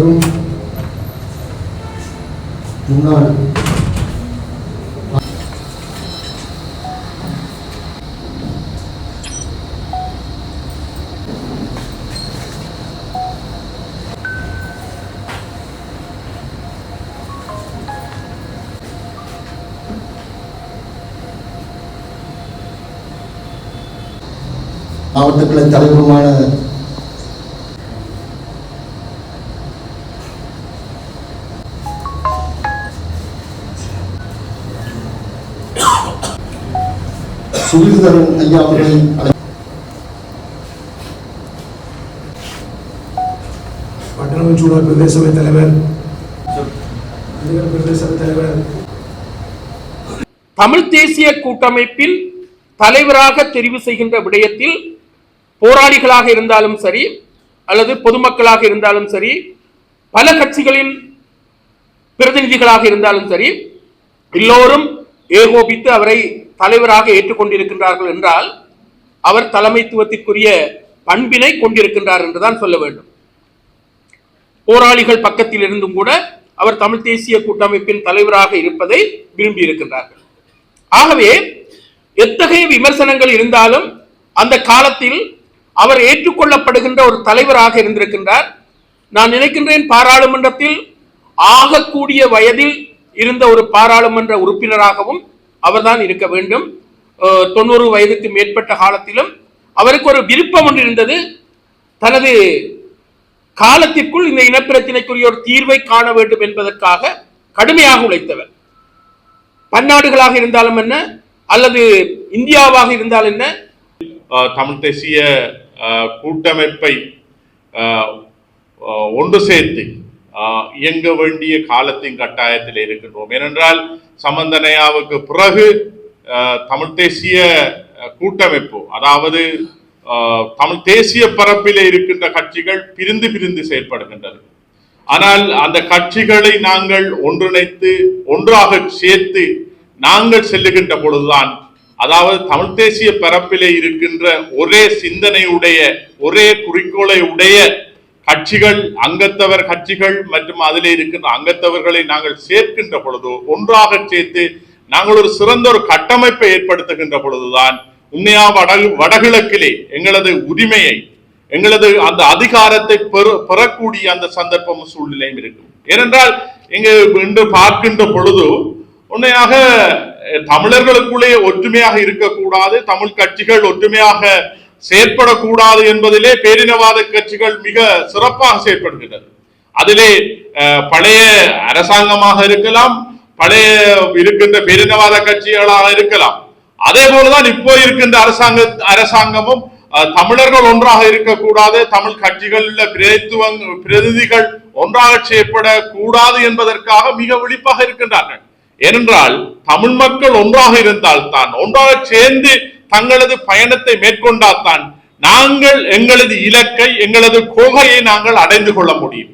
மற்றும் முன்னாள் மாவட்ட கிளை தலைவருமான சுகிர்தரன் ஐயா அவர்களை பட்டணமஞ்சூடா பிரதேச சபை தலைவர் பிரதேச சபை தலைவர் தமிழ் தேசிய கூட்டமைப்பின் தலைவராக தெரிவு செய்கின்ற விடயத்தில் போராளிகளாக இருந்தாலும் சரி அல்லது பொதுமக்களாக இருந்தாலும் சரி, பல கட்சிகளின் பிரதிநிதிகளாக இருந்தாலும் சரி, எல்லோரும் ஏகோபித்து அவரை தலைவராக ஏற்றுக்கொண்டிருக்கின்றார்கள் என்றால் அவர் தலைமைத்துவத்திற்குரிய பண்பினை கொண்டிருக்கின்றார் என்றுதான் சொல்ல வேண்டும். போராளிகள் பக்கத்தில் இருந்தும் கூட அவர் தமிழ் தேசிய கூட்டமைப்பின் தலைவராக இருப்பதை விரும்பி இருக்கின்றார்கள். ஆகவே எத்தகைய விமர்சனங்கள் இருந்தாலும் அந்த காலத்தில் அவர் ஏற்றுக்கொள்ளப்படுகின்ற ஒரு தலைவராக இருந்திருக்கின்றார். நான் நினைக்கின்றேன் பாராளுமன்றத்தில் ஆகக்கூடிய வயதில் இருந்த ஒரு பாராளுமன்ற உறுப்பினராகவும் அவர்தான் இருக்க வேண்டும். 90 வயதுக்கு மேற்பட்ட காலத்திலும் அவருக்கு ஒரு விருப்பம் ஒன்று இருந்தது. தனது காலத்திற்குள் இந்த இனப்பிரச்சினைக்குரிய ஒரு தீர்வை காண வேண்டும் என்பதற்காக கடுமையாக உழைத்தவர். பன்னாடுகளாக இருந்தாலும் என்ன அல்லது இந்தியாவாக இருந்தால் என்ன, தமிழ் தேசிய கூட்டமைப்பை ஒன்று சேர்த்து இயங்க வேண்டிய காலத்தின் கட்டாயத்தில் இருக்கின்றோம். ஏனென்றால் சம்பந்தனையாவுக்கு பிறகு தமிழ் தேசிய கூட்டமைப்பு, அதாவது தமிழ் தேசிய பரப்பிலே இருக்கின்ற கட்சிகள் பிரிந்து பிரிந்து செயல்படுகின்றது. ஆனால் அந்த கட்சிகளை நாங்கள் ஒன்றிணைத்து ஒன்றாக சேர்த்து நாங்கள் செல்லுகின்ற பொழுதுதான், அதாவது தமிழ் தேசிய பரப்பிலே இருக்கின்ற ஒரே சிந்தனையுடைய ஒரே குறிக்கோளை உடைய கட்சிகள், அங்கத்தவர் கட்சிகள் மற்றும் அதிலே இருக்கின்ற அங்கத்தவர்களை நாங்கள் சேர்க்கின்ற பொழுது, ஒன்றாக சேர்த்து நாங்கள் ஒரு சிறந்த ஒரு கட்டமைப்பை ஏற்படுத்துகின்ற பொழுதுதான் உண்மையா வடகிழக்கிலே எங்களது உரிமையை, எங்களது அந்த அதிகாரத்தை பெறக்கூடிய அந்த சந்தர்ப்பம் சூழ்நிலையும் இருக்கும். ஏனென்றால் இங்கு இன்று பார்க்கின்ற பொழுது உண்மையாக தமிழர்களுக்குள்ளே ஒற்றுமையாக இருக்கக்கூடாது, தமிழ் கட்சிகள் ஒற்றுமையாக செயற்படக்கூடாது என்பதிலே பேரினவாத கட்சிகள் மிக சிறப்பாக செயற்படுகின்றது. அதிலே பழைய அரசாங்கமாக இருக்கலாம், பழைய இருக்கின்ற பேரினவாத கட்சிகளாக இருக்கலாம். அதே போலதான் இப்போ இருக்கின்ற அரசாங்கமும் தமிழர்கள் ஒன்றாக இருக்கக்கூடாது, தமிழ் கட்சிகளில் பிரதிநிதிகள் ஒன்றாக செயற்படக்கூடாது என்பதற்காக மிக விழிப்பாக இருக்கின்றார்கள். ஏனென்றால் தமிழ் மக்கள் ஒன்றாக இருந்தால்தான், ஒன்றாக சேர்ந்து தங்களது பயணத்தை மேற்கொண்டால்தான் நாங்கள் எங்களது இலக்கை, எங்களது கொள்கையை நாங்கள் அடைந்து கொள்ள முடியும்.